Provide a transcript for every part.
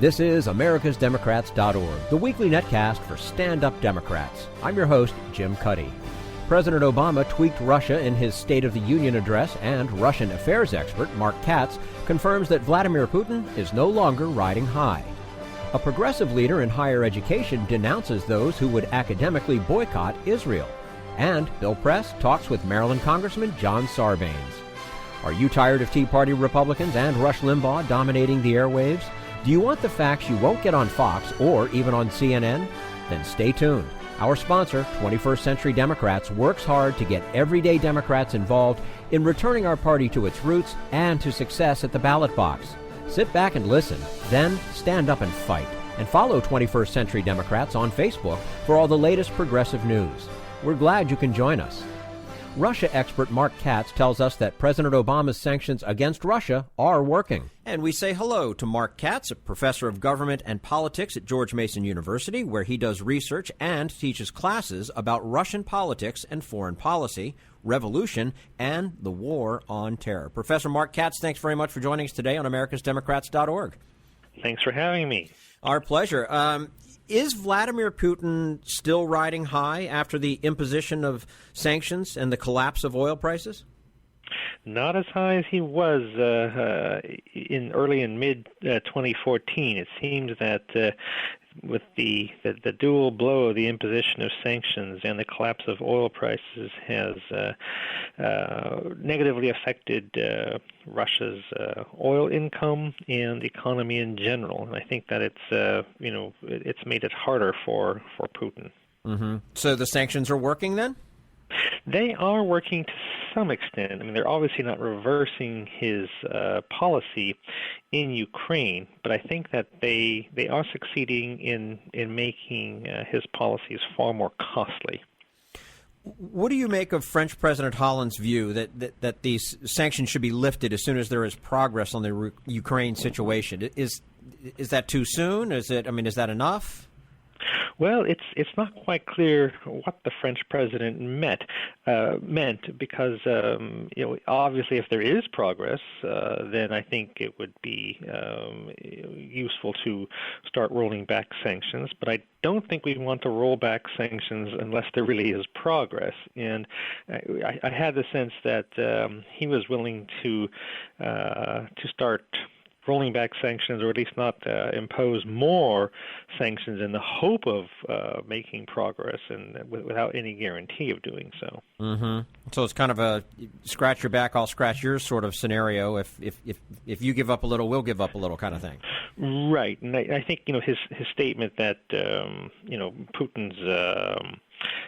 This is americasdemocrats.org, the weekly netcast for stand-up Democrats. I'm your host, Jim Cuddy. President Obama tweaked Russia in his State of the Union address, and Russian affairs expert Mark Katz confirms that Vladimir Putin is no longer riding high. A progressive leader in higher education denounces those who would academically boycott Israel. And Bill Press talks with Maryland Congressman John Sarbanes. Are you tired of Tea Party Republicans and Rush Limbaugh dominating the airwaves? Do you want the facts you won't get on Fox or even on CNN? Then stay tuned. Our sponsor, 21st Century Democrats, works hard to get everyday Democrats involved in returning our party to its roots and to success at the ballot box. Sit back and listen, then stand up and fight. And follow 21st Century Democrats on Facebook for all the latest progressive news. We're glad you can join us. Russia expert Mark Katz tells us that President Obama's sanctions against Russia are working. And we say hello to Mark Katz, a professor of government and politics at George Mason University, where he does research and teaches classes about Russian politics and foreign policy, revolution, and the war on terror. Professor Mark Katz, thanks very much for joining us today on americasdemocrats.org. Thanks for having me. Our pleasure. Is Vladimir Putin still riding high after the imposition of sanctions and the collapse of oil prices? Not as high as he was early in mid 2014. It seems that with the dual blow of the imposition of sanctions and the collapse of oil prices has negatively affected Russia's oil income and economy in general. And I think that it's made it harder for Putin. Mm-hmm. So the sanctions are working then? They are working to some extent. I mean, they're obviously not reversing his policy in Ukraine, but I think that they are succeeding in making his policies far more costly. What do you make of French President Hollande's view that these sanctions should be lifted as soon as there is progress on the Ukraine situation? Is that too soon? Is that enough? Well, it's not quite clear what the French president meant because obviously if there is progress, then I think it would be useful to start rolling back sanctions. But I don't think we want to roll back sanctions unless there really is progress. And I had the sense that he was willing to start rolling back sanctions, or at least not impose more sanctions in the hope of making progress, and without any guarantee of doing so. Mm-hmm. So it's kind of a scratch your back, I'll scratch yours sort of scenario. If you give up a little, we'll give up a little kind of thing. Right, and I think his statement that Putin's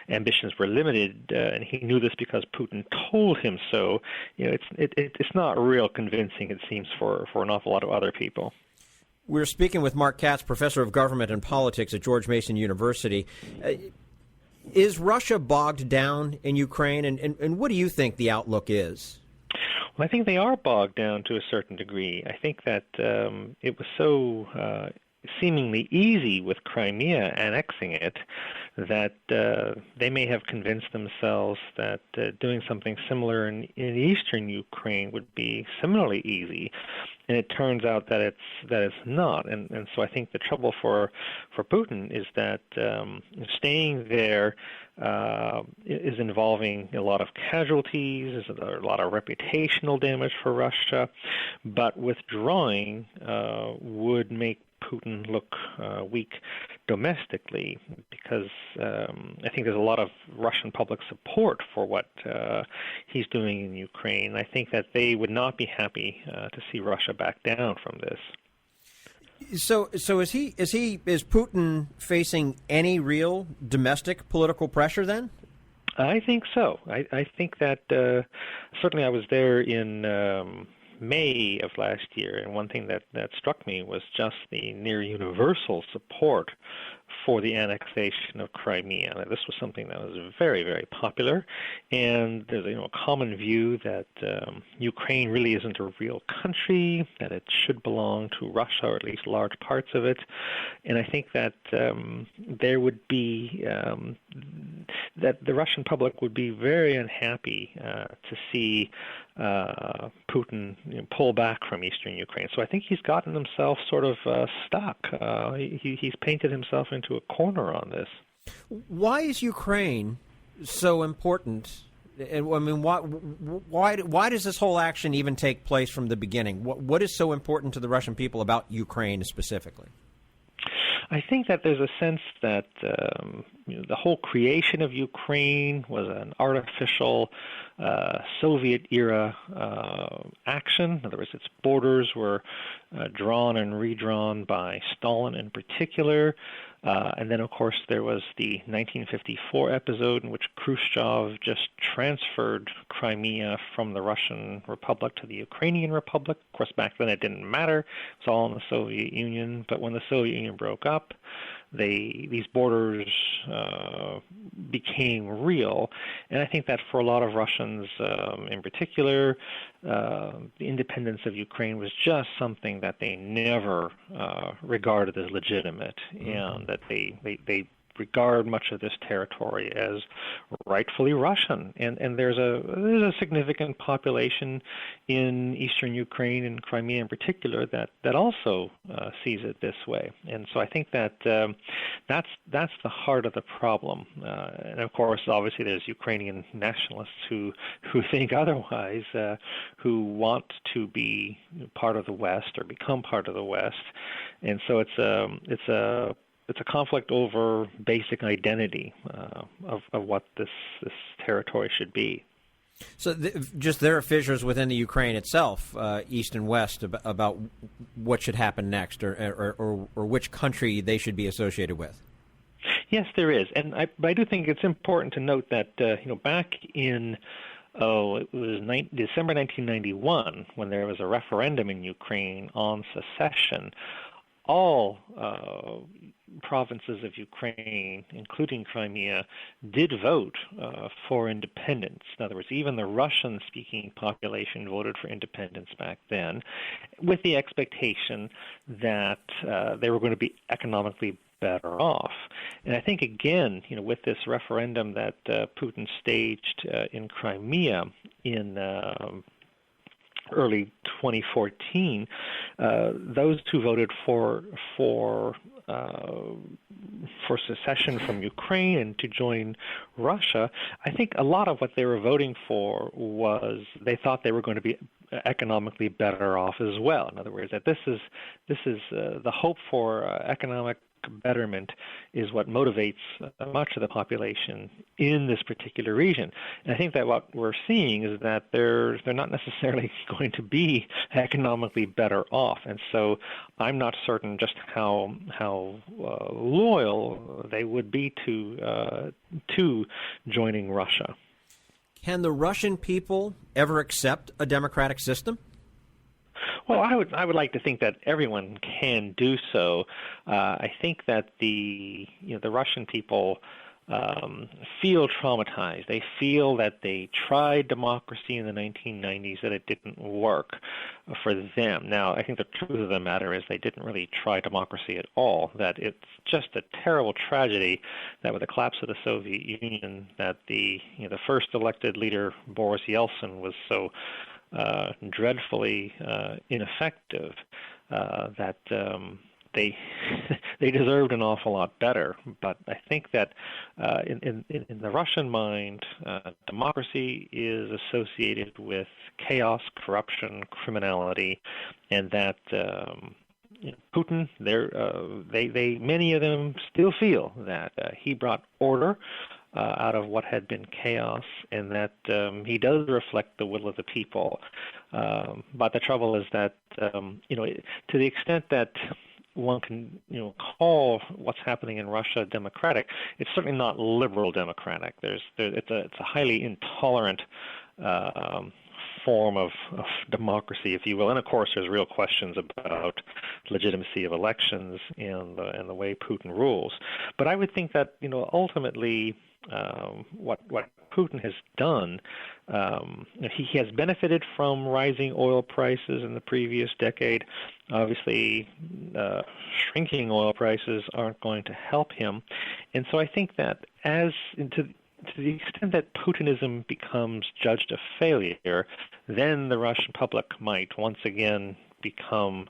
ambitions were limited, and he knew this because Putin told him so. It's not real convincing, it seems, for an awful lot of other people. We're speaking with Mark Katz, professor of government and politics at George Mason University. Is Russia bogged down in Ukraine, and what do you think the outlook is? Well, I think they are bogged down to a certain degree. I think that it was so seemingly easy with Crimea annexing it that they may have convinced themselves that doing something similar in eastern Ukraine would be similarly easy, and it turns out that it's not. And so I think the trouble for Putin is that staying there is involving a lot of casualties, a lot of reputational damage for Russia, but withdrawing would make Putin look weak domestically, because I think there's a lot of Russian public support for what he's doing in Ukraine. I think that they would not be happy to see Russia back down from this. So is Putin facing any real domestic political pressure then? I think so. I think that certainly I was there in May of last year, and one thing that struck me was just the near universal support for the annexation of Crimea. Now, this was something that was very, very popular, and there's a common view that Ukraine really isn't a real country, that it should belong to Russia, or at least large parts of it. And I think that there would be that the Russian public would be very unhappy to see Putin pull back from eastern Ukraine. So I think he's gotten himself sort of stuck. He's painted himself into a corner on this. Why is Ukraine so important? And I mean, why does this whole action even take place from the beginning? What is so important to the Russian people about Ukraine specifically? I think that there's a sense that the whole creation of Ukraine was an artificial Soviet-era action. In other words, its borders were drawn and redrawn by Stalin in particular. And then, of course, there was the 1954 episode in which Khrushchev just transferred Crimea from the Russian Republic to the Ukrainian Republic. Of course, back then it didn't matter. It was all in the Soviet Union. But when the Soviet Union broke up, these borders became real. And I think that for a lot of Russians in particular, the independence of Ukraine was just something that they never regarded as legitimate, and that they regard much of this territory as rightfully Russian. And there's a significant population in eastern Ukraine and Crimea in particular that also sees it this way. And so I think that that's the heart of the problem. And of course, obviously, there's Ukrainian nationalists who think otherwise, who want to be part of the West or become part of the West. And so it's a conflict over basic identity of what this territory should be. So just there are fissures within the Ukraine itself, east and west, about what should happen next, or which country they should be associated with. Yes, there is, and I do think it's important to note that back in it was December 1991 when there was a referendum in Ukraine on secession. All provinces of Ukraine, including Crimea, did vote for independence. In other words, even the Russian-speaking population voted for independence back then, with the expectation that they were going to be economically better off. And I think, again, with this referendum that Putin staged in Crimea in early 2014, those who voted for secession from Ukraine and to join Russia, I think a lot of what they were voting for was they thought they were going to be economically better off as well. In other words, that this is the hope for economic betterment is what motivates much of the population in this particular region. And I think that what we're seeing is that they're not necessarily going to be economically better off. And so I'm not certain just how loyal they would be to joining Russia. Can the Russian people ever accept a democratic system? Well, I would like to think that everyone can do so. I think that the Russian people feel traumatized. They feel that they tried democracy in the 1990s, that it didn't work for them. Now, I think the truth of the matter is they didn't really try democracy at all, that it's just a terrible tragedy that with the collapse of the Soviet Union, that the first elected leader, Boris Yeltsin, was so dreadfully ineffective that they deserved an awful lot better. But I think that in the Russian mind, democracy is associated with chaos, corruption, criminality, and that Putin, many of them still feel that he brought order out of what had been chaos, and that he does reflect the will of the people. But the trouble is that, to the extent that one can, call what's happening in Russia democratic, it's certainly not liberal democratic. It's a highly intolerant form of democracy, if you will. And of course, there's real questions about legitimacy of elections and the way Putin rules. But I would think that, ultimately, what Putin has done, he has benefited from rising oil prices in the previous decade. Obviously, shrinking oil prices aren't going to help him. And so I think that to the extent that Putinism becomes judged a failure, then the Russian public might once again become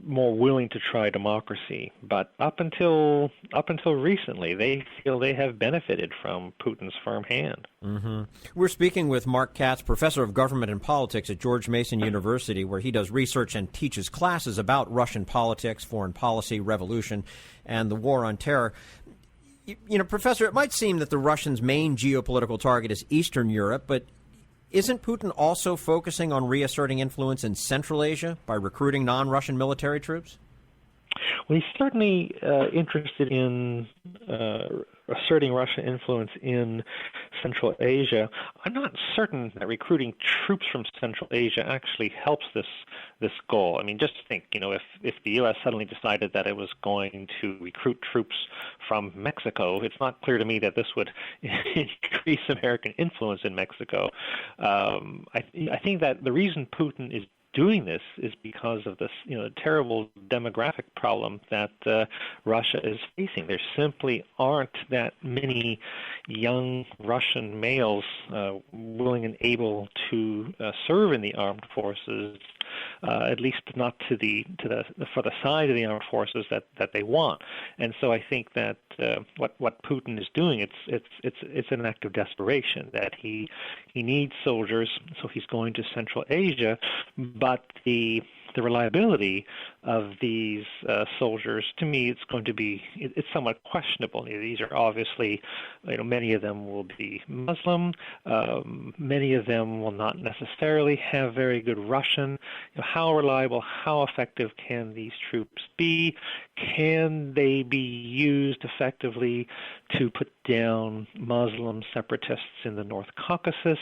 more willing to try democracy. But up until recently, they feel they have benefited from Putin's firm hand. Mm-hmm. We're speaking with Mark Katz, professor of government and politics at George Mason University, where he does research and teaches classes about Russian politics, foreign policy, revolution, and the war on terror. You know, Professor, it might seem that the Russians' main geopolitical target is Eastern Europe, but isn't Putin also focusing on reasserting influence in Central Asia by recruiting non-Russian military troops? Well, he's certainly interested in asserting Russian influence in Central Asia. I'm not certain that recruiting troops from Central Asia actually helps this goal. I mean, just think, if the U.S. suddenly decided that it was going to recruit troops from Mexico, it's not clear to me that this would increase American influence in Mexico. I think that the reason Putin is doing this is because of this, terrible demographic problem that Russia is facing. There simply aren't that many young Russian males willing and able to serve in the armed forces, at least not for the size of the armed forces that they want. And so I think that what Putin is doing, it's an act of desperation, that he needs soldiers, so he's going to Central Asia, but the reliability of these soldiers, to me, it's somewhat questionable. These are obviously, many of them will be Muslim. Many of them will not necessarily have very good Russian. How reliable, how effective can these troops be? Can they be used effectively to put down Muslim separatists in the North Caucasus?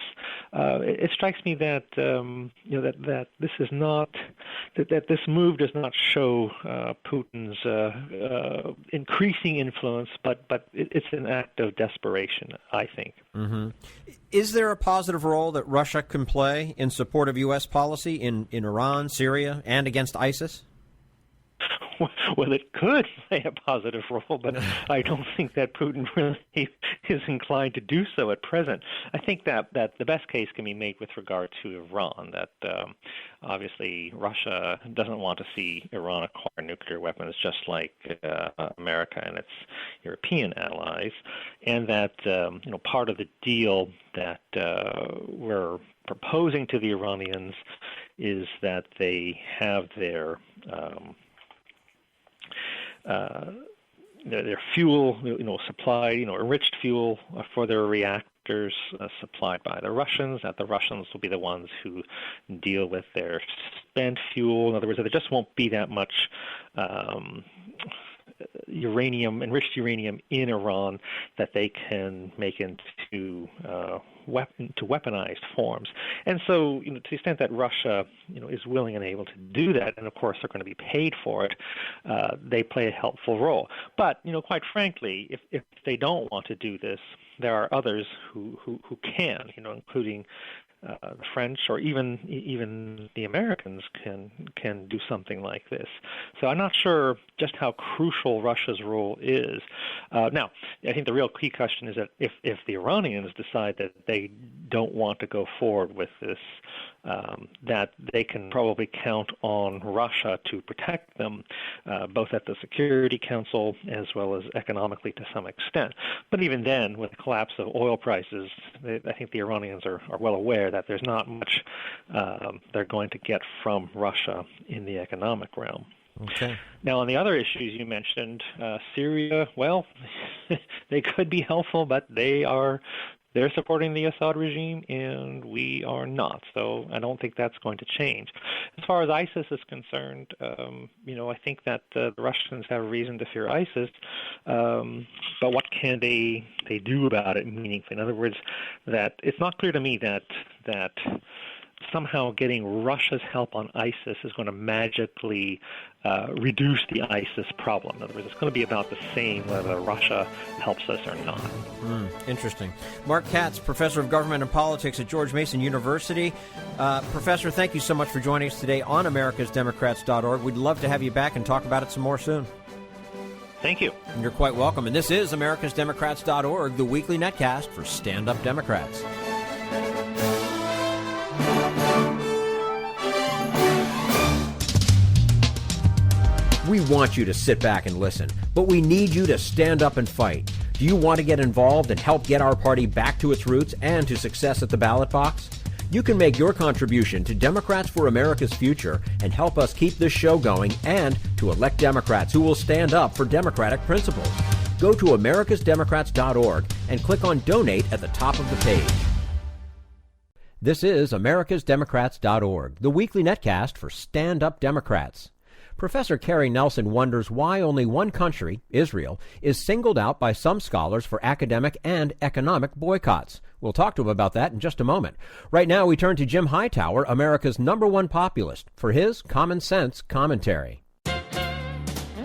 It strikes me that that this is not that this move does not show Putin's increasing influence, but it's an act of desperation, I think. Mm-hmm. Is there a positive role that Russia can play in support of U.S. policy in Iran, Syria, and against ISIS? Well, it could play a positive role, but I don't think that Putin really is inclined to do so at present. I think that the best case can be made with regard to Iran, that obviously Russia doesn't want to see Iran acquire nuclear weapons just like America and its European allies, and that part of the deal that we're proposing to the Iranians is that they have their fuel, supplied, enriched fuel for their reactors supplied by the Russians, that the Russians will be the ones who deal with their spent fuel. In other words, there just won't be that much enriched uranium in Iran that they can make into weaponized forms. And so, to the extent that Russia, is willing and able to do that, and of course they're going to be paid for it, they play a helpful role. But, quite frankly, if they don't want to do this, there are others who can, including the French, or even the Americans can do something like this. So I'm not sure just how crucial Russia's role is. Now, I think the real key question is that if the Iranians decide that they don't want to go forward with this, that they can probably count on Russia to protect them, both at the Security Council as well as economically to some extent. But even then, with the collapse of oil prices, I think the Iranians are well aware that there's not much they're going to get from Russia in the economic realm. Okay. Now, on the other issues you mentioned, Syria, well, they could be helpful, but they're supporting the Assad regime, and we are not. So I don't think that's going to change. As far as ISIS is concerned, I think that the Russians have reason to fear ISIS, but what can they do about it meaningfully? In other words, that it's not clear to me that somehow getting Russia's help on ISIS is going to magically reduce the ISIS problem. In other words, it's going to be about the same whether Russia helps us or not. Interesting. Mark Katz, professor of government and politics at George Mason University. Professor, thank you so much for joining us today on AmericasDemocrats.org. We'd love to have you back and talk about it some more soon. Thank you. You're quite welcome. And this is americasdemocrats.org, the weekly netcast for stand-up Democrats. We want you to sit back and listen, but we need you to stand up and fight. Do you want to get involved and help get our party back to its roots and to success at the ballot box? You can make your contribution to Democrats for America's Future and help us keep this show going and to elect Democrats who will stand up for democratic principles. Go to americasdemocrats.org and click on Donate at the top of the page. This is americasdemocrats.org, the weekly netcast for stand-up Democrats. Professor Cary Nelson wonders why only one country, Israel, is singled out by some scholars for academic and economic boycotts. We'll talk to him about that in just a moment. Right now, we turn to Jim Hightower, America's #1 populist, for his common sense commentary.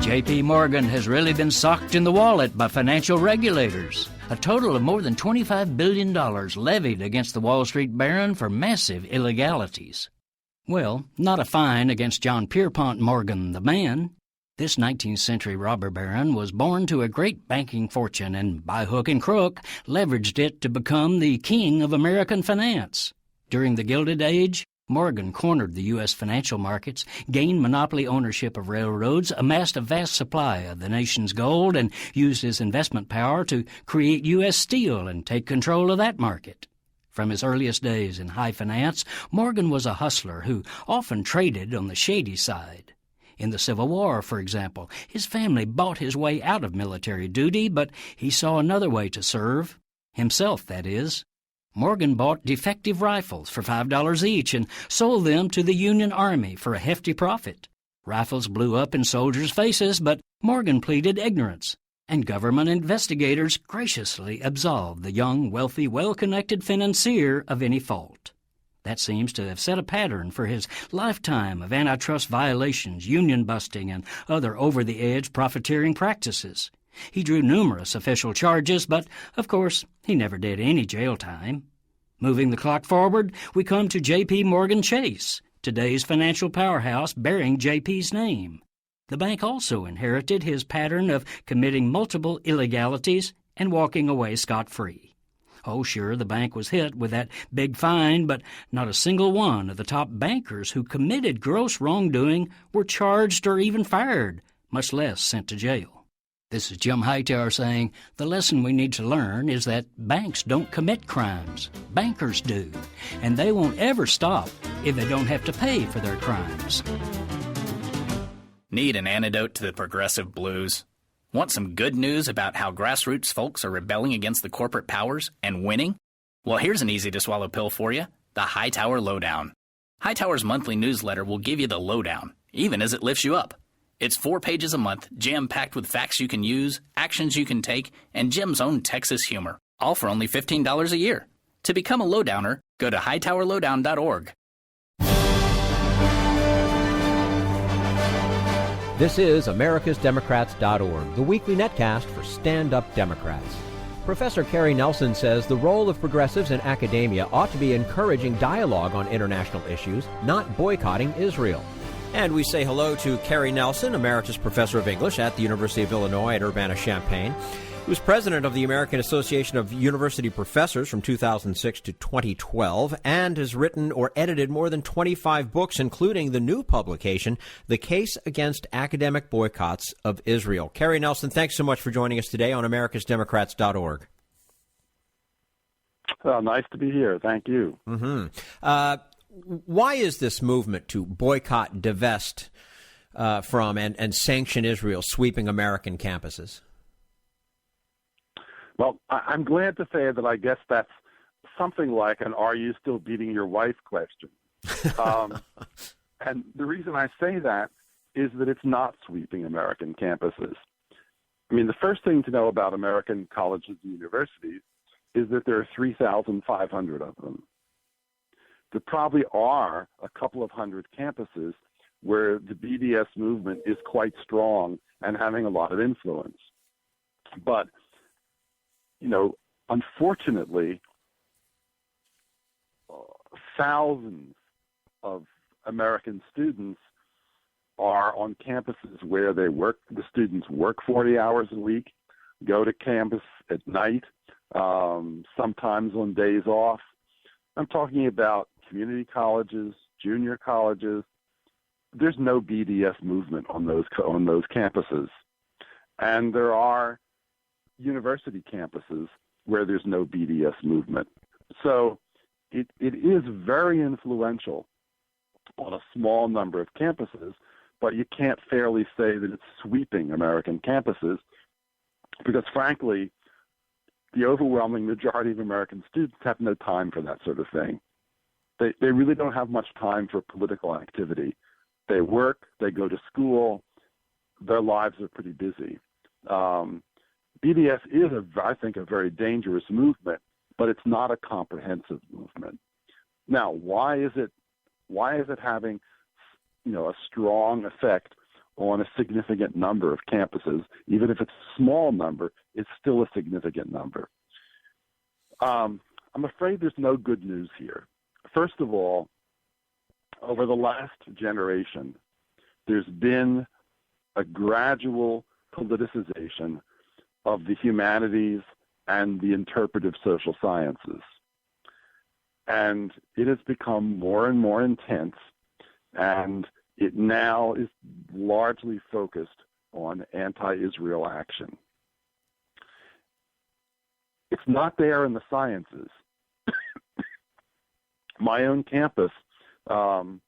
J.P. Morgan has really been socked in the wallet by financial regulators. A total of more than $25 billion levied against the Wall Street baron for massive illegalities. Well, not a fine against John Pierpont Morgan, the man. This 19th century robber baron was born to a great banking fortune and, by hook and crook, leveraged it to become the king of American finance. During the Gilded Age, Morgan cornered the U.S. financial markets, gained monopoly ownership of railroads, amassed a vast supply of the nation's gold, and used his investment power to create U.S. Steel and take control of that market. From his earliest days in high finance, Morgan was a hustler who often traded on the shady side. In the Civil War, for example, his family bought his way out of military duty, but he saw another way to serve. Himself, that is. Morgan bought defective rifles for $5 each and sold them to the Union Army for a hefty profit. Rifles blew up in soldiers' faces, but Morgan pleaded ignorance, and government investigators graciously absolved the young, wealthy, well-connected financier of any fault. That seems to have set a pattern for his lifetime of antitrust violations, union busting, and other over-the-edge profiteering practices. He drew numerous official charges, but, of course, he never did any jail time. Moving the clock forward, we come to J.P. Morgan Chase, today's financial powerhouse bearing J.P.'s name. The bank also inherited his pattern of committing multiple illegalities and walking away scot-free. Oh, sure, the bank was hit with that big fine, but not a single one of the top bankers who committed gross wrongdoing were charged or even fired, much less sent to jail. This is Jim Hightower saying the lesson we need to learn is that banks don't commit crimes. Bankers do, and they won't ever stop if they don't have to pay for their crimes. Need an antidote to the progressive blues? Want some good news about how grassroots folks are rebelling against the corporate powers and winning? Well, here's an easy-to-swallow pill for you, the Hightower Lowdown. Hightower's monthly newsletter will give you the lowdown, even as it lifts you up. It's 4 pages a month, jam-packed with facts you can use, actions you can take, and Jim's own Texas humor, all for only $15 a year. To become a lowdowner, go to hightowerlowdown.org. This is americasdemocrats.org, the weekly netcast for stand-up Democrats. Professor Cary Nelson says the role of progressives in academia ought to be encouraging dialogue on international issues, not boycotting Israel. And we say hello to Cary Nelson, Emeritus Professor of English at the University of Illinois at Urbana-Champaign. He was president of the American Association of University Professors from 2006 to 2012 and has written or edited more than 25 books, including the new publication, The Case Against Academic Boycotts of Israel. Cary Nelson, thanks so much for joining us today on americasdemocrats.org. Nice to be here. Thank you. Why is this movement to boycott, divest from, and sanction Israel sweeping American campuses? Well, I'm glad to say that I guess that's something like an "Are you still beating your wife?" question. And the reason I say that is that it's not sweeping American campuses. I mean, the first thing to know about American colleges and universities is that there are 3,500 of them. There probably are a couple of hundred campuses where the BDS movement is quite strong and having a lot of influence. But unfortunately, thousands of American students are on campuses where the students work 40 hours a week, go to campus at night, sometimes on days off. I'm talking about community colleges, junior colleges. There's no BDS movement on those campuses. And there are university campuses where there's no BDS movement. So it is very influential on a small number of campuses, but you can't fairly say that it's sweeping American campuses because, frankly, the overwhelming majority of American students have no time for that sort of thing. They really don't have much time for political activity. They work, they go to school, their lives are pretty busy. BDS is, I think, a very dangerous movement, but it's not a comprehensive movement. Now, why is it having, a strong effect on a significant number of campuses? Even if it's a small number, it's still a significant number. I'm afraid there's no good news here. First of all, over the last generation, there's been a gradual politicization of the humanities and the interpretive social sciences. And it has become more and more intense, and it now is largely focused on anti-Israel action. It's not there in the sciences. My own campus, 60%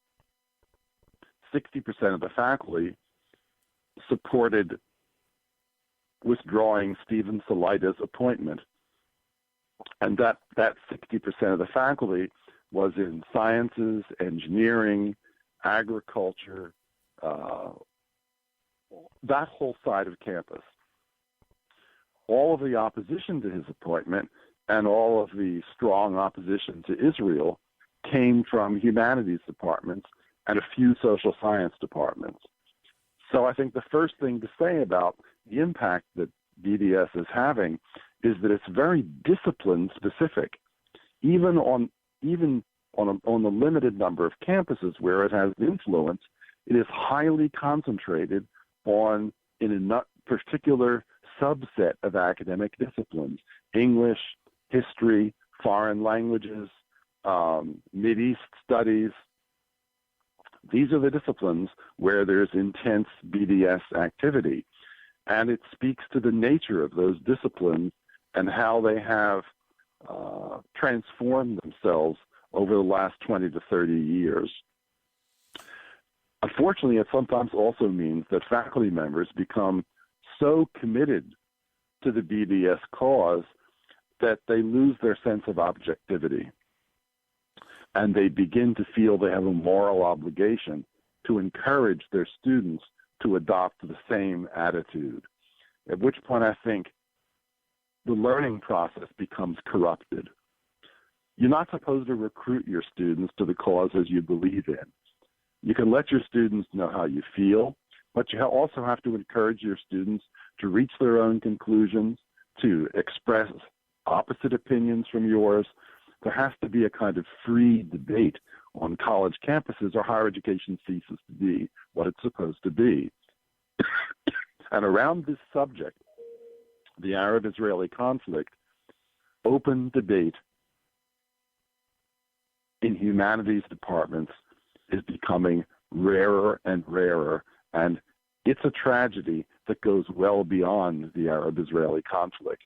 of the faculty supported withdrawing Stephen Salaita's appointment. And that 60% of the faculty was in sciences, engineering, agriculture, that whole side of campus. All of the opposition to his appointment and all of the strong opposition to Israel came from humanities departments and a few social science departments. So I think the first thing to say about the impact that BDS is having is that it's very discipline specific. Even on the limited number of campuses where it has influence, it is highly concentrated in a particular subset of academic disciplines: English, history, foreign languages, Mideast studies. These are the disciplines where there's intense BDS activity. And it speaks to the nature of those disciplines and how they have transformed themselves over the last 20 to 30 years. Unfortunately, it sometimes also means that faculty members become so committed to the BDS cause that they lose their sense of objectivity. And they begin to feel they have a moral obligation to encourage their students to adopt the same attitude, at which point I think the learning process becomes corrupted. You're not supposed to recruit your students to the causes you believe in. You can let your students know how you feel, but you also have to encourage your students to reach their own conclusions, to express opposite opinions from yours. There has to be a kind of free debate on college campuses, or higher education ceases to be what it's supposed to be. And around this subject, the Arab-Israeli conflict, open debate in humanities departments is becoming rarer and rarer, and it's a tragedy that goes well beyond the Arab-Israeli conflict.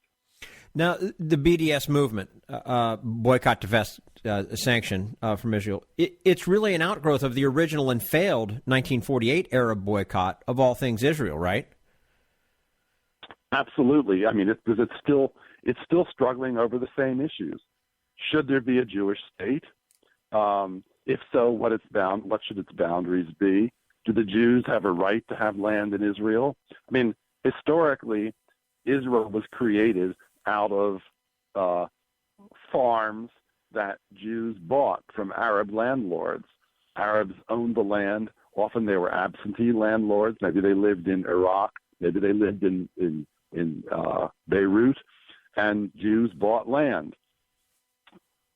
Now, the BDS movement, boycott, divest, sanction from Israel, it's really an outgrowth of the original and failed 1948 Arab boycott of all things Israel, right? Absolutely. I mean, it's still struggling over the same issues. Should there be a Jewish state? If so, what should its boundaries be? Do the Jews have a right to have land in Israel? I mean, historically, Israel was created out of farms that Jews bought from Arab landlords. Arabs owned the land. Often they were absentee landlords. Maybe they lived in Iraq. Maybe they lived in Beirut, and Jews bought land.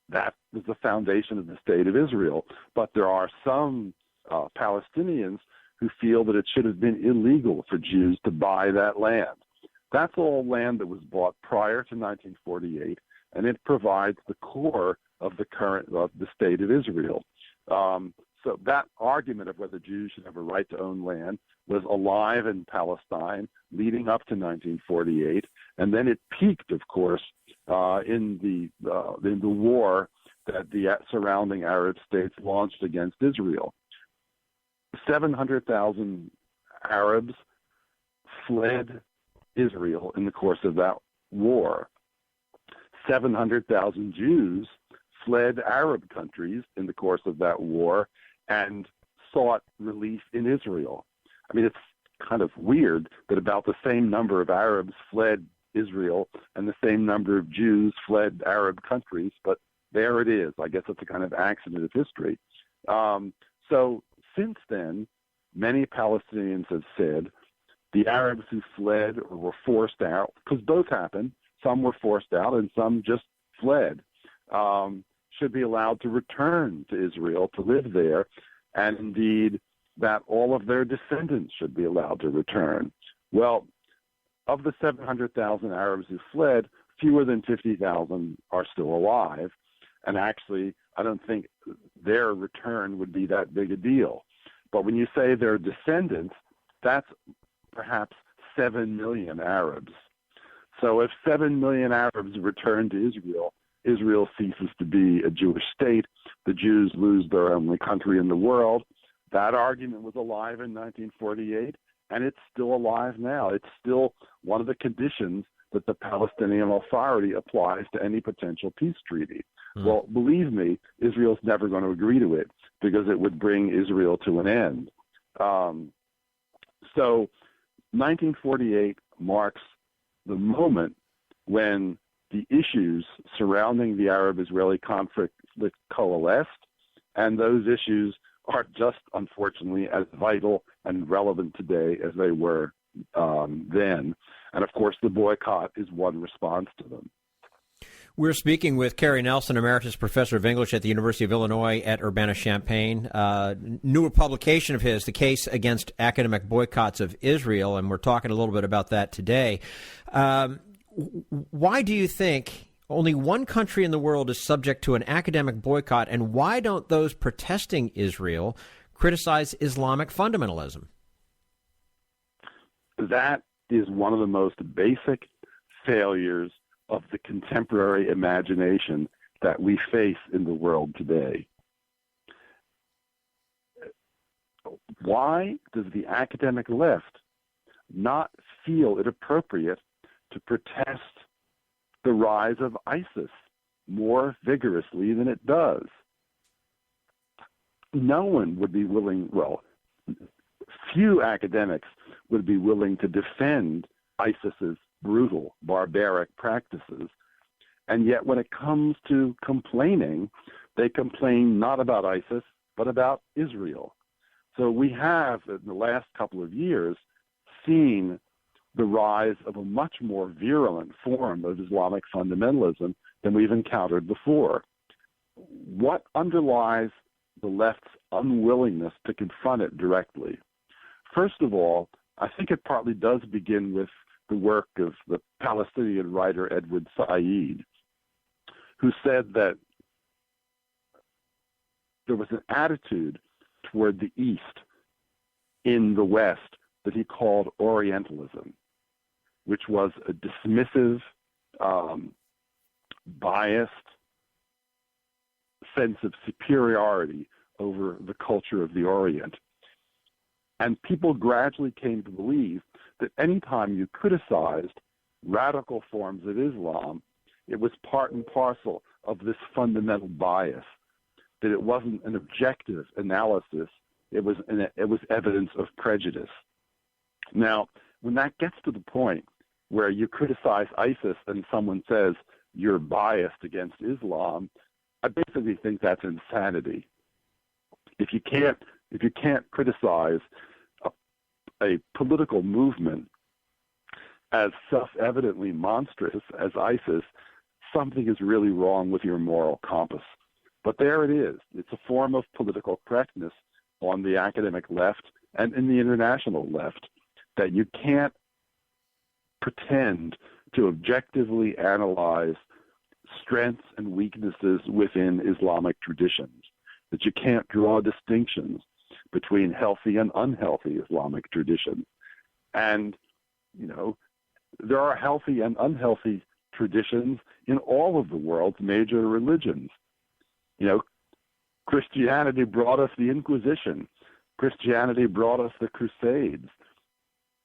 That was the foundation of the state of Israel. But there are some Palestinians who feel that it should have been illegal for Jews to buy that land. That's all land that was bought prior to 1948, and it provides the core of the state of Israel. So that argument of whether Jews should have a right to own land was alive in Palestine leading up to 1948, and then it peaked, of course, in the war that the surrounding Arab states launched against Israel. 700,000 Arabs fled Israel in the course of that war. 700,000 Jews fled Arab countries in the course of that war and sought relief in Israel. I mean, it's kind of weird that about the same number of Arabs fled Israel and the same number of Jews fled Arab countries, but there it is. I guess it's a kind of accident of history. So since then, many Palestinians have said the Arabs who fled or were forced out, because both happened, some were forced out and some just fled, should be allowed to return to Israel to live there, and indeed that all of their descendants should be allowed to return. Well, of the 700,000 Arabs who fled, fewer than 50,000 are still alive, and actually I don't think their return would be that big a deal. But when you say their descendants, that's perhaps 7 million Arabs. So if 7 million Arabs return to Israel, Israel ceases to be a Jewish state. The Jews lose their only country in the world. That argument was alive in 1948, and it's still alive now. It's still one of the conditions that the Palestinian Authority applies to any potential peace treaty. Well, believe me, Israel's never going to agree to it because it would bring Israel to an end. So 1948 marks the moment when the issues surrounding the Arab-Israeli conflict coalesced, and those issues are just, unfortunately, as vital and relevant today as they were then. And, of course, the boycott is one response to them. We're speaking with Cary Nelson, Emeritus Professor of English at the University of Illinois at Urbana-Champaign. Newer publication of his, The Case Against Academic Boycotts of Israel, and we're talking a little bit about that today. Why do you think only one country in the world is subject to an academic boycott, and why don't those protesting Israel criticize Islamic fundamentalism? That is one of the most basic failures of the contemporary imagination that we face in the world today. Why does the academic left not feel it appropriate to protest the rise of ISIS more vigorously than it does? No one would be willing, well, few academics would be willing to defend ISIS's brutal, barbaric practices. And yet when it comes to complaining, they complain not about ISIS, but about Israel. So we have, in the last couple of years, seen the rise of a much more virulent form of Islamic fundamentalism than we've encountered before. What underlies the left's unwillingness to confront it directly? First of all, I think it partly does begin with the work of the Palestinian writer Edward Said, who said that there was an attitude toward the East in the West that he called Orientalism, which was a dismissive, biased sense of superiority over the culture of the Orient. And people gradually came to believe that any time you criticized radical forms of Islam, it was part and parcel of this fundamental bias, that it wasn't an objective analysis, it was evidence of prejudice. Now, when that gets to the point where you criticize ISIS and someone says you're biased against Islam, I basically think that's insanity. If you can't criticize a political movement as self-evidently monstrous as ISIS, something is really wrong with your moral compass. But there it is. It's a form of political correctness on the academic left, and in the international left, that you can't pretend to objectively analyze strengths and weaknesses within Islamic traditions, that you can't draw distinctions between healthy and unhealthy Islamic traditions. And, there are healthy and unhealthy traditions in all of the world's major religions. Christianity brought us the Inquisition. Christianity brought us the Crusades.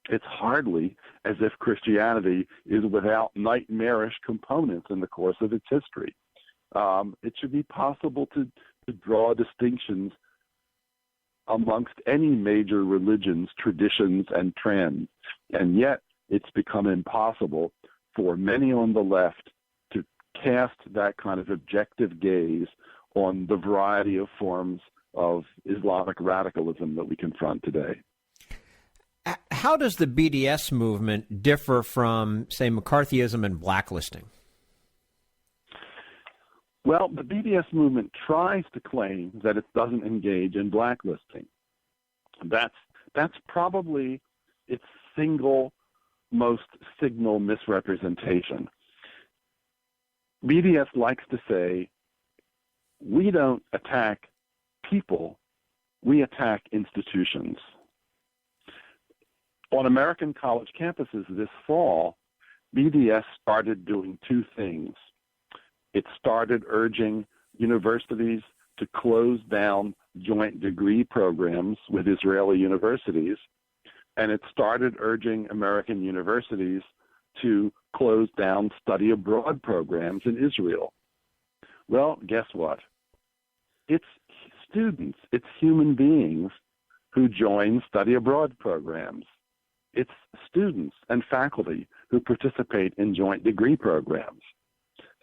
It's hardly as if Christianity is without nightmarish components in the course of its history. It should be possible to draw distinctions amongst any major religions, traditions, and trends. And yet, it's become impossible for many on the left to cast that kind of objective gaze on the variety of forms of Islamic radicalism that we confront today. How does the BDS movement differ from, say, McCarthyism and blacklisting? Well, the BDS movement tries to claim that it doesn't engage in blacklisting. That's probably its single most signal misrepresentation. BDS likes to say, we don't attack people, we attack institutions. On American college campuses this fall, BDS started doing two things. It started urging universities to close down joint degree programs with Israeli universities, and it started urging American universities to close down study abroad programs in Israel. Well, guess what? It's students, it's human beings who join study abroad programs. It's students and faculty who participate in joint degree programs.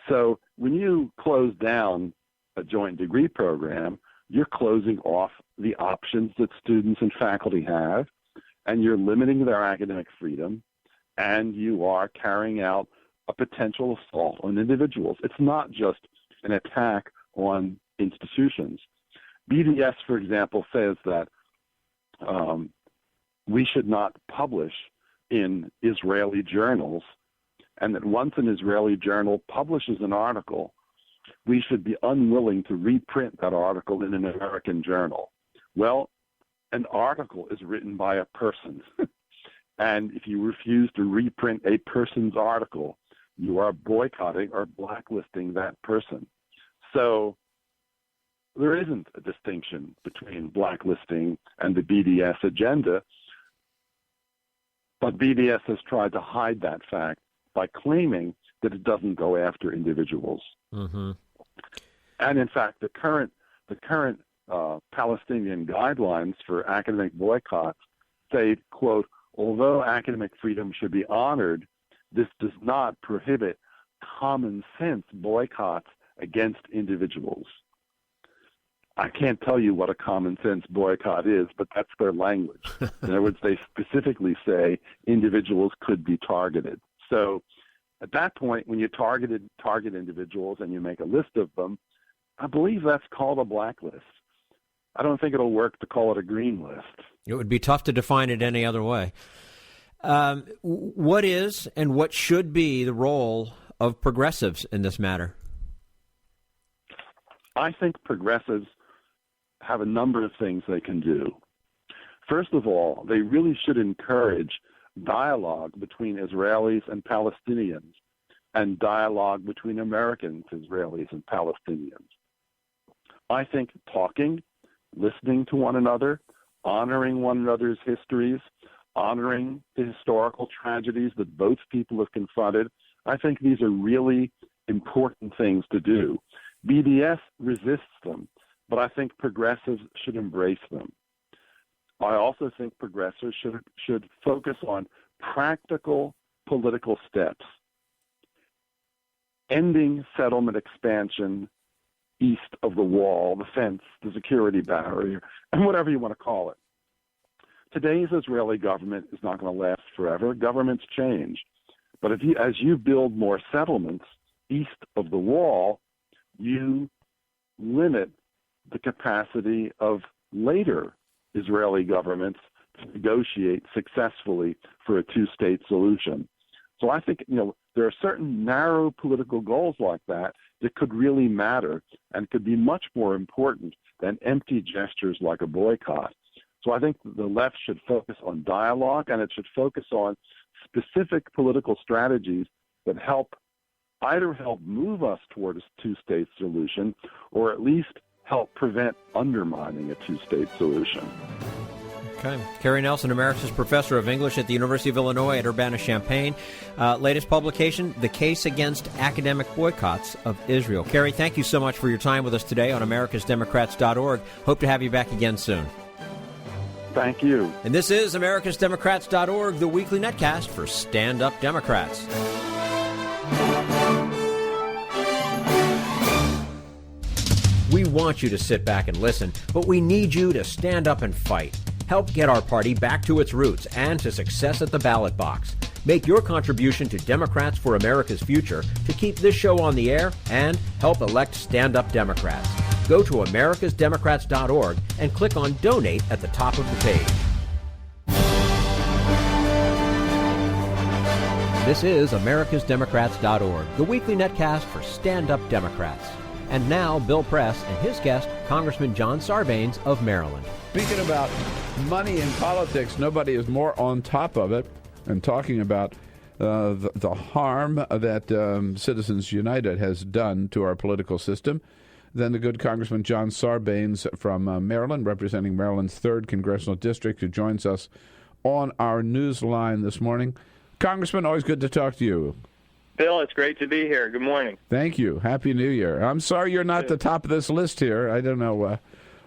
So when you close down a joint degree program, you're closing off the options that students and faculty have, and you're limiting their academic freedom, and you are carrying out a potential assault on individuals. It's not just an attack on institutions. BDS, for example, says that we should not publish in Israeli journals, and that once an Israeli journal publishes an article, we should be unwilling to reprint that article in an American journal. Well, an article is written by a person, and if you refuse to reprint a person's article, you are boycotting or blacklisting that person. So there isn't a distinction between blacklisting and the BDS agenda, but BDS has tried to hide that fact by claiming that it doesn't go after individuals. Mm-hmm. And in fact, the current Palestinian guidelines for academic boycotts say, quote, although academic freedom should be honored, this does not prohibit common sense boycotts against individuals. I can't tell you what a common sense boycott is, but that's their language. In other words, they specifically say individuals could be targeted. So at that point, when you target individuals and you make a list of them, I believe that's called a blacklist. I don't think it'll work to call it a green list. It would be tough to define it any other way. What is and what should be the role of progressives in this matter? I think progressives have a number of things they can do. First of all, they really should encourage dialogue between Israelis and Palestinians and dialogue between Americans, Israelis, and Palestinians. I think talking, listening to one another, honoring one another's histories, honoring the historical tragedies that both people have confronted, I think these are really important things to do. BDS resists them, but I think progressives should embrace them. I also think progressives should focus on practical political steps, ending settlement expansion east of the wall, the fence, the security barrier, and whatever you want to call it. Today's Israeli government is not going to last forever. Governments change. But as you build more settlements east of the wall, you limit the capacity of later Israeli governments negotiate successfully for a two-state solution. So I think, there are certain narrow political goals like that could really matter and could be much more important than empty gestures like a boycott. So I think the left should focus on dialogue, and it should focus on specific political strategies that either help move us toward a two-state solution or at least help prevent undermining a two-state solution. Okay. Cary Nelson, Emeritus Professor of English at the University of Illinois at Urbana-Champaign. Latest publication, The Case Against Academic Boycotts of Israel. Cary, thank you so much for your time with us today on americasdemocrats.org. Hope to have you back again soon. Thank you. And this is americasdemocrats.org, the weekly netcast for Stand Up Democrats. We want you to sit back and listen, but we need you to stand up and fight. Help get our party back to its roots and to success at the ballot box. Make your contribution to Democrats for America's Future to keep this show on the air and help elect stand-up Democrats. Go to americasdemocrats.org and click on Donate at the top of the page. This is americasdemocrats.org, the weekly netcast for stand-up Democrats. And now, Bill Press and his guest, Congressman John Sarbanes of Maryland. Speaking about money in politics, nobody is more on top of it and talking about the harm that Citizens United has done to our political system than the good Congressman John Sarbanes from Maryland, representing Maryland's 3rd Congressional District, who joins us on our news line this morning. Congressman, always good to talk to you. Bill, it's great to be here. Good morning. Thank you. Happy New Year. I'm sorry you're not the top of this list here. I don't know.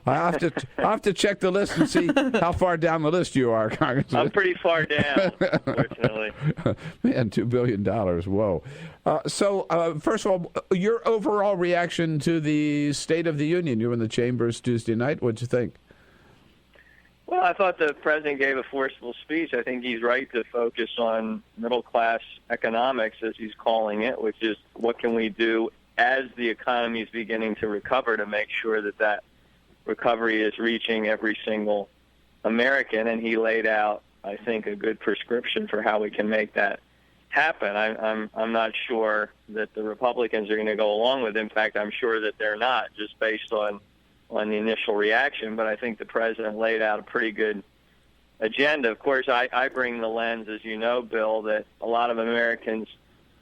I have to check the list and see how far down the list you are, Congressman. I'm pretty far down, unfortunately. Man, $2 billion. Whoa. So, first of all, your overall reaction to the State of the Union. You were in the chambers Tuesday night. What'd you think? Well, I thought the president gave a forceful speech. I think he's right to focus on middle-class economics, as he's calling it, which is what can we do as the economy is beginning to recover to make sure that that recovery is reaching every single American. And he laid out, I think, a good prescription for how we can make that happen. I'm not sure that the Republicans are going to go along with it. In fact, I'm sure that they're not, just based on the initial reaction, but I think the president laid out a pretty good agenda. Of course, I bring the lens, as you know, Bill, that a lot of Americans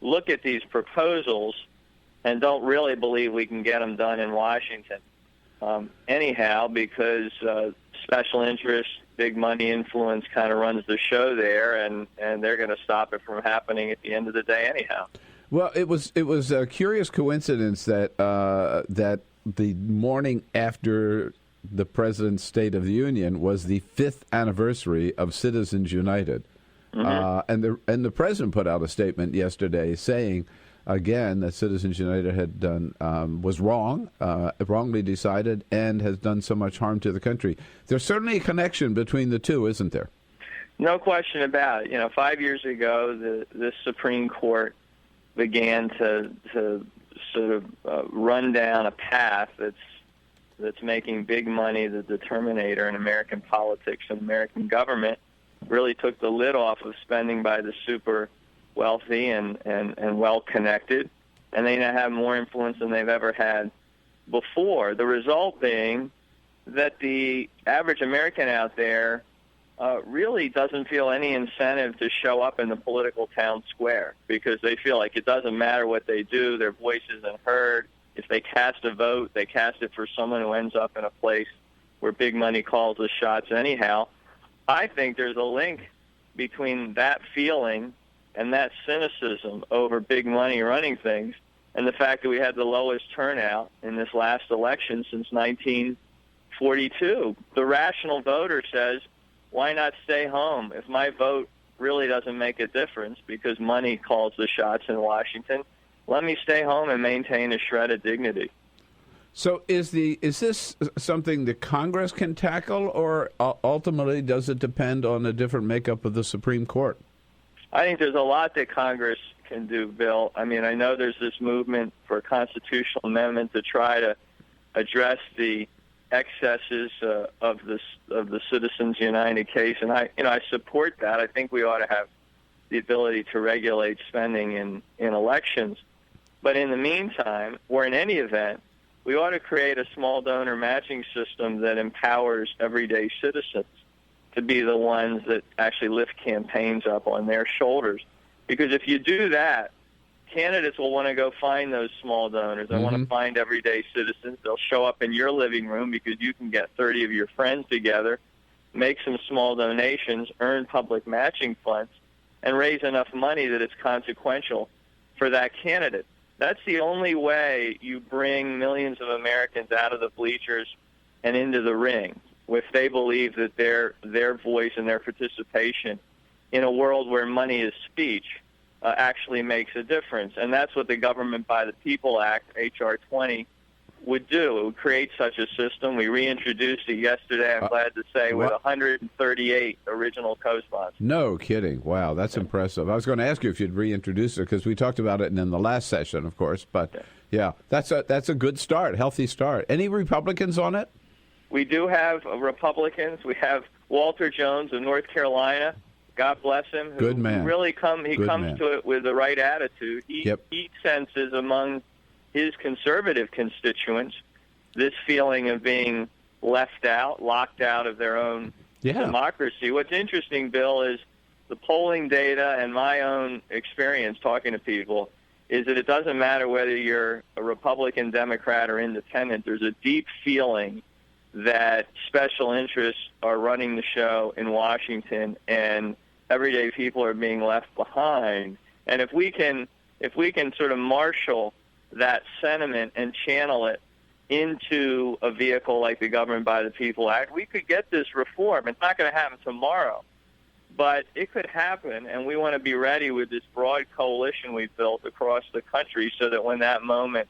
look at these proposals and don't really believe we can get them done in Washington. Anyhow, because special interests, big money influence kind of runs the show there, and they're going to stop it from happening at the end of the day anyhow. Well, it was a curious coincidence that the morning after the President's State of the Union was the 5th anniversary of Citizens United. Mm-hmm. And the President put out a statement yesterday saying, again, that Citizens United had done was wrong, wrongly decided, and has done so much harm to the country. There's certainly a connection between the two, isn't there? No question about it. 5 years ago, the Supreme Court began to sort of run down a path that's making big money the determinator in American politics and American government. Really took the lid off of spending by the super wealthy and well-connected, and they now have more influence than they've ever had before. The result being that the average American out there really doesn't feel any incentive to show up in the political town square, because they feel like it doesn't matter what they do, their voice isn't heard. If they cast a vote, they cast it for someone who ends up in a place where big money calls the shots anyhow. I think there's a link between that feeling and that cynicism over big money running things and the fact that we had the lowest turnout in this last election since 1942. The rational voter says, why not stay home? If my vote really doesn't make a difference because money calls the shots in Washington, let me stay home and maintain a shred of dignity. So is this something that Congress can tackle, or ultimately does it depend on a different makeup of the Supreme Court? I think there's a lot that Congress can do, Bill. I mean, I know there's this movement for a constitutional amendment to try to address the excesses of the Citizens United case, and I support that. I think we ought to have the ability to regulate spending in elections. But in the meantime, or in any event, we ought to create a small donor matching system that empowers everyday citizens to be the ones that actually lift campaigns up on their shoulders. Because if you do that, candidates will want to go find those small donors. They want to find everyday citizens. They'll show up in your living room because you can get 30 of your friends together, make some small donations, earn public matching funds, and raise enough money that it's consequential for that candidate. That's the only way you bring millions of Americans out of the bleachers and into the ring, if they believe that their voice and their participation in a world where money is speech actually makes a difference. And that's what the Government by the People Act, H.R. 20, would do. It would create such a system. We reintroduced it yesterday, I'm glad to say, with 138 original co-sponsors. No kidding. Wow, that's impressive. I was going to ask you if you'd reintroduce it because we talked about it in the last session, of course. But, yeah, that's a good start, healthy start. Any Republicans on it? We do have Republicans. We have Walter Jones of North Carolina. God bless him. Good man. Really comes to it with the right attitude. He senses among his conservative constituents this feeling of being left out, locked out of their own democracy. What's interesting, Bill, is the polling data and my own experience talking to people is that it doesn't matter whether you're a Republican, Democrat, or independent. There's a deep feeling that special interests are running the show in Washington and everyday people are being left behind. And if we can sort of marshal that sentiment and channel it into a vehicle like the Government by the People Act, we could get this reform. It's not going to happen tomorrow, but it could happen, and we want to be ready with this broad coalition we've built across the country so that when that moment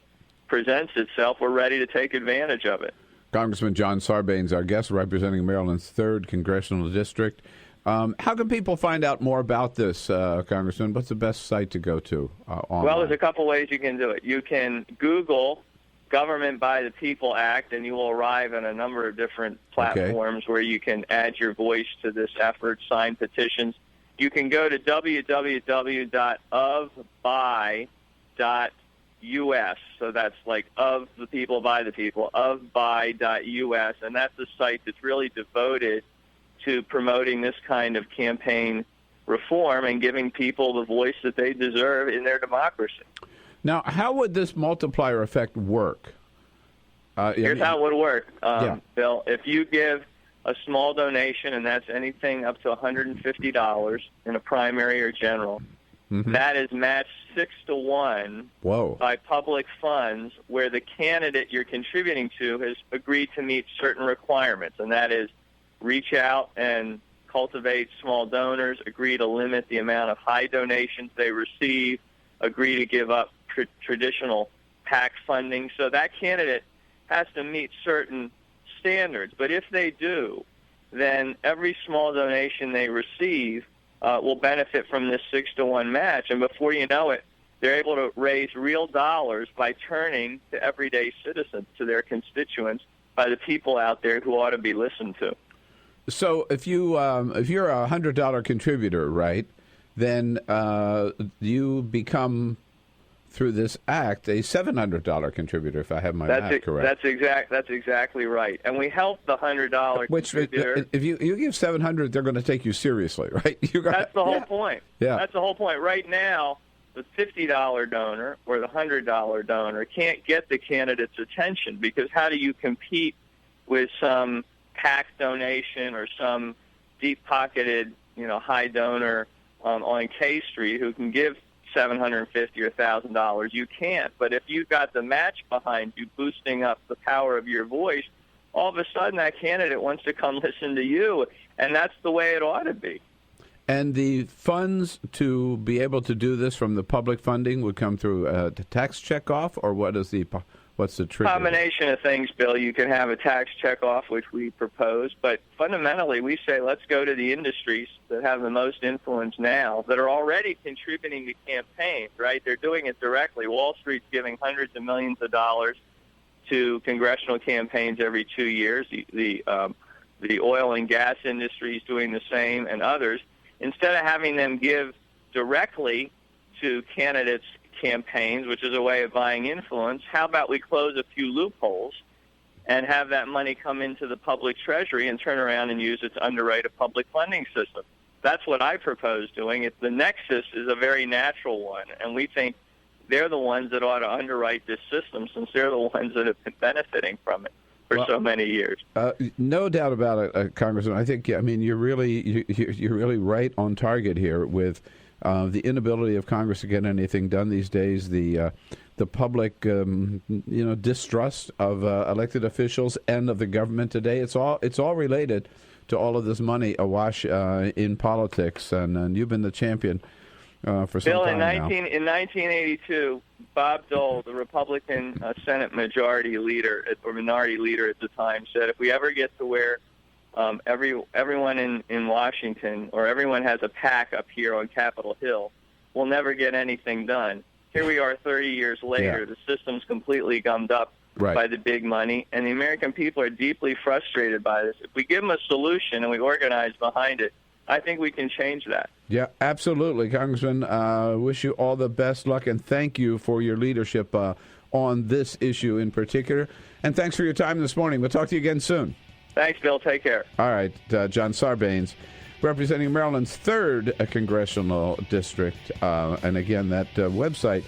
presents itself, we're ready to take advantage of it. Congressman John Sarbanes, our guest, representing Maryland's 3rd Congressional District. How can people find out more about this, Congressman? What's the best site to go to online? Well, there's a couple ways you can do it. You can Google Government by the People Act, and you will arrive at a number of different platforms where you can add your voice to this effort, sign petitions. You can go to www.ofby.us. So that's like of the people by the people, ofby.us, and that's a site that's really devoted to promoting this kind of campaign reform and giving people the voice that they deserve in their democracy. Now, how would this multiplier effect work? Here's how it would work, Bill. If you give a small donation, and that's anything up to $150 in a primary or general, that is matched 6-to-1 by public funds where the candidate you're contributing to has agreed to meet certain requirements, and that is reach out and cultivate small donors, agree to limit the amount of high donations they receive, agree to give up traditional PAC funding. So that candidate has to meet certain standards. But if they do, then every small donation they receive will benefit from this 6-to-1 match. And before you know it, they're able to raise real dollars by turning to everyday citizens, to their constituents, by the people out there who ought to be listened to. So if you're a $100 contributor, right, then you become, through this act, a $700 contributor, if I have my math correct. That's exactly right. And we help the $100 contributor. If you give $700, they're going to take you seriously, right? That's the whole point. Yeah. That's the whole point. Right now, the $50 donor or the $100 donor can't get the candidate's attention because how do you compete with some PAC donation or some deep-pocketed, high donor on K Street who can give $750 or $1,000? You can't. But if you've got the match behind you, boosting up the power of your voice, all of a sudden that candidate wants to come listen to you, and that's the way it ought to be. And the funds to be able to do this from the public funding would come through a tax checkoff, or what's the trigger? Combination of things, Bill. You can have a tax checkoff, which we propose, but fundamentally we say let's go to the industries that have the most influence now, that are already contributing to campaigns, right? They're doing it directly. Wall Street's giving hundreds of millions of dollars to congressional campaigns every 2 years. The oil and gas industry is doing the same, and others. Instead of having them give directly to candidates' campaigns, which is a way of buying influence, how about we close a few loopholes and have that money come into the public treasury and turn around and use it to underwrite a public funding system? That's what I propose doing. The nexus is a very natural one, and we think they're the ones that ought to underwrite this system, since they're the ones that have been benefiting from it for so many years. No doubt about it, Congressman. I think, you're really right on target here with the inability of Congress to get anything done these days. The public, distrust of elected officials and of the government today. It's all related to all of this money awash in politics, and you've been the champion for some time now. Bill, in 1982, Bob Dole, the Republican Senate Minority Leader at the time, said if we ever get to where everyone in Washington or everyone has a PAC up here on Capitol Hill, we'll never get anything done. Here we are 30 years later. The system's completely gummed up by the big money, and the American people are deeply frustrated by this. If we give them a solution and we organize behind it, I think we can change that. Yeah, absolutely, Congressman. Wish you all the best luck, and thank you for your leadership on this issue in particular. And thanks for your time this morning. We'll talk to you again soon. Thanks, Bill. Take care. All right, John Sarbanes, representing Maryland's 3rd congressional district. And again, that website,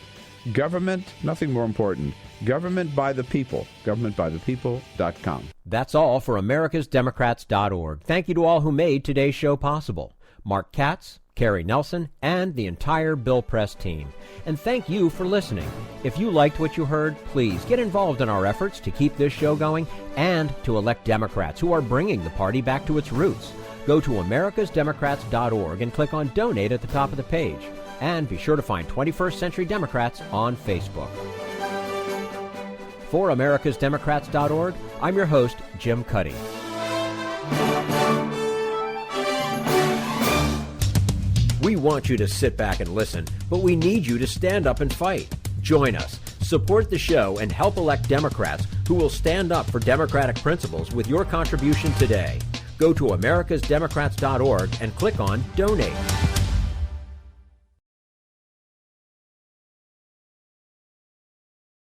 government, nothing more important, government by the people, governmentbythepeople.com. That's all for americasdemocrats.org. Thank you to all who made today's show possible. Mark Katz, Cary Nelson, and the entire Bill Press team. And thank you for listening. If you liked what you heard, please get involved in our efforts to keep this show going and to elect Democrats who are bringing the party back to its roots. Go to americasdemocrats.org and click on Donate at the top of the page. And be sure to find 21st Century Democrats on Facebook. For americasdemocrats.org, I'm your host, Jim Cuddy. We want you to sit back and listen, but we need you to stand up and fight. Join us, support the show, and help elect Democrats who will stand up for democratic principles with your contribution today. Go to americasdemocrats.org and click on Donate.